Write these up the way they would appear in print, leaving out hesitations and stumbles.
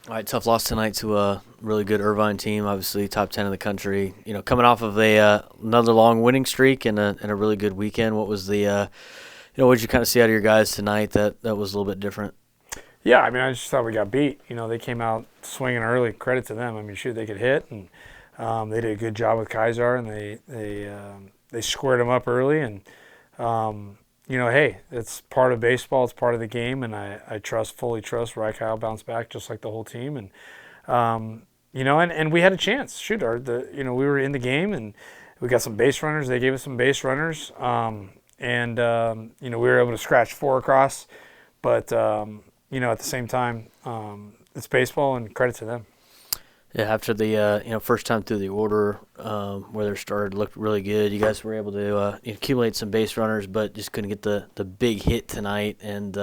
All right, tough loss tonight to a really good Irvine team, obviously top 10 in the country. Coming off of another long winning streak and a really good weekend. What was what did you kind of see out of your guys tonight that was a little bit different? Yeah, I mean, I just thought we got beat. They came out swinging early. Credit to them. I mean, shoot, they could hit, and they did a good job with Kaiser, and they squared them up early. And hey, it's part of baseball. It's part of the game, and I fully trust Raikkow bounce back just like the whole team. And and we had a chance. Shoot, we were in the game, and we got some base runners. They gave us some base runners, and we were able to scratch 4 across, but. At the same time, it's baseball, and credit to them. Yeah, after the first time through the order where their starter looked really good, you guys were able to accumulate some base runners, but just couldn't get the big hit tonight. And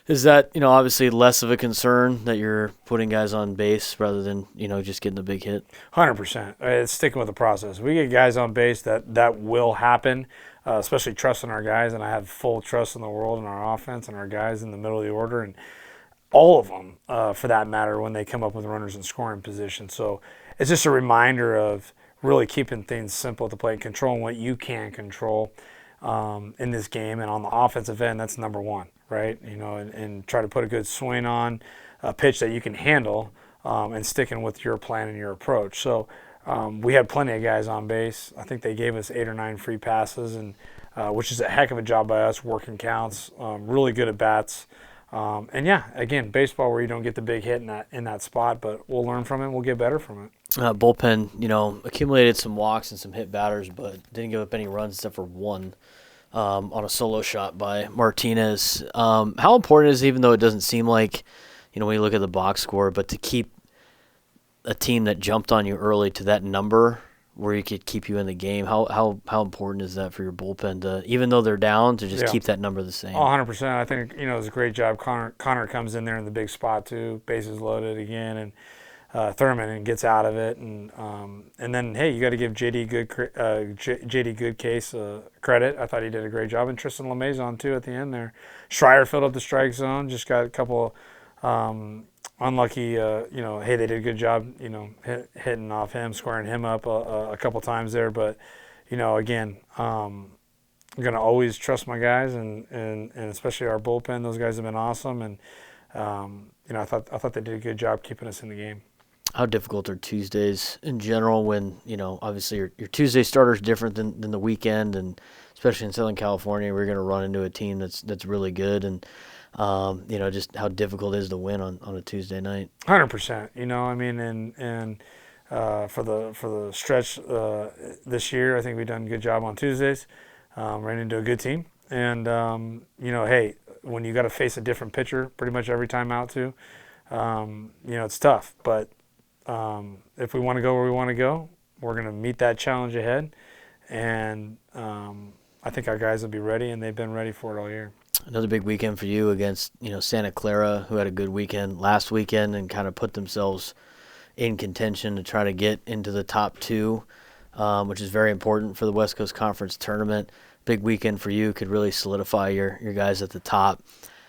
is that obviously less of a concern that you're putting guys on base rather than just getting the big hit? 100%. It's sticking with the process. We get guys on base that will happen. Especially trusting our guys, and I have full trust in the world in our offense and our guys in the middle of the order, and all of them, for that matter, when they come up with runners in scoring position. So it's just a reminder of really keeping things simple at the plate, controlling what you can control in this game. And on the offensive end, that's number one, right? And try to put a good swing on a pitch that you can handle, and sticking with your plan and your approach. So we had plenty of guys on base. I think they gave us 8 or 9 free passes, and which is a heck of a job by us, working counts, really good at bats. And yeah, again, baseball where you don't get the big hit in that spot, but we'll learn from it. We'll get better from it. Bullpen, accumulated some walks and some hit batters, but didn't give up any runs except for one on a solo shot by Martinez. How important is it, even though it doesn't seem like, when you look at the box score, but to keep a team that jumped on you early to that number where you could keep you in the game? How important is that for your bullpen to, even though they're down, to just keep that number the same? 100%. I think it was a great job. Connor comes in there in the big spot too, bases loaded again, and Thurman and gets out of it, and then hey, you got to give JD Goodcase credit. I thought he did a great job, and Tristan LeMaison too at the end there. Schreier filled up the strike zone, just got a couple. Unlucky, hey, they did a good job, hitting off him, squaring him up a couple times there. But, again, I'm going to always trust my guys, and especially our bullpen. Those guys have been awesome, and I thought they did a good job keeping us in the game. How difficult are Tuesdays in general when, obviously your Tuesday starter is different than the weekend, and especially in Southern California, we're going to run into a team that's really good, and just how difficult it is to win on a Tuesday night. 100%. And for the stretch this year, I think we've done a good job on Tuesdays. Ran into a good team, and hey, when you got to face a different pitcher pretty much every time out too, it's tough. But if we want to go where we want to go, we're going to meet that challenge ahead, and I think our guys will be ready, and they've been ready for it all year. Another big weekend for you against, Santa Clara, who had a good weekend last weekend and kind of put themselves in contention to try to get into the top 2, which is very important for the West Coast Conference tournament. Big weekend for you, could really solidify your guys at the top.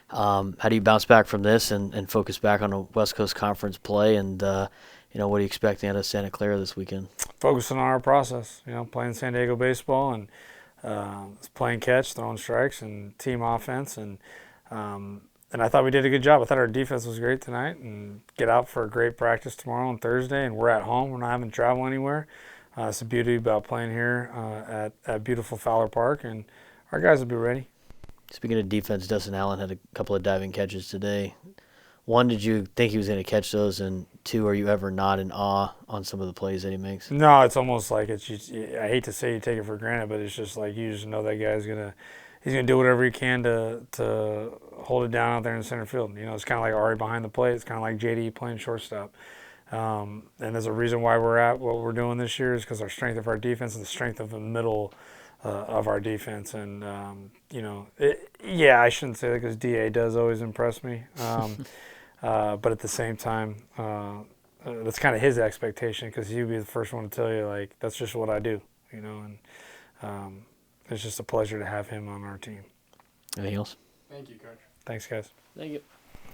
How do you bounce back from this and focus back on a West Coast Conference play? And, what are you expecting out of Santa Clara this weekend? Focusing on our process, playing San Diego baseball, and playing catch, throwing strikes, and team offense, and I thought we did a good job. I thought our defense was great tonight, and get out for a great practice tomorrow and Thursday, and we're at home. We're not having to travel anywhere. It's the beauty about playing here at beautiful Fowler Park, and our guys will be ready. Speaking of defense, Dustin Allen had a couple of diving catches today. 1, did you think he was going to catch those? And 2, are you ever not in awe on some of the plays that he makes? No, it's almost like I hate to say you take it for granted, but it's just like you just know that guy's he's gonna do whatever he can to hold it down out there in center field. It's kind of like Ari behind the plate. It's kind of like JD playing shortstop. And there's a reason why we're at what we're doing this year is because our strength of our defense and the strength of the middle of our defense. And I shouldn't say that because DA does always impress me. But at the same time, that's kind of his expectation because he'd be the first one to tell you, like, that's just what I do, and it's just a pleasure to have him on our team. Anything else? Thank you, Coach. Thanks, guys. Thank you.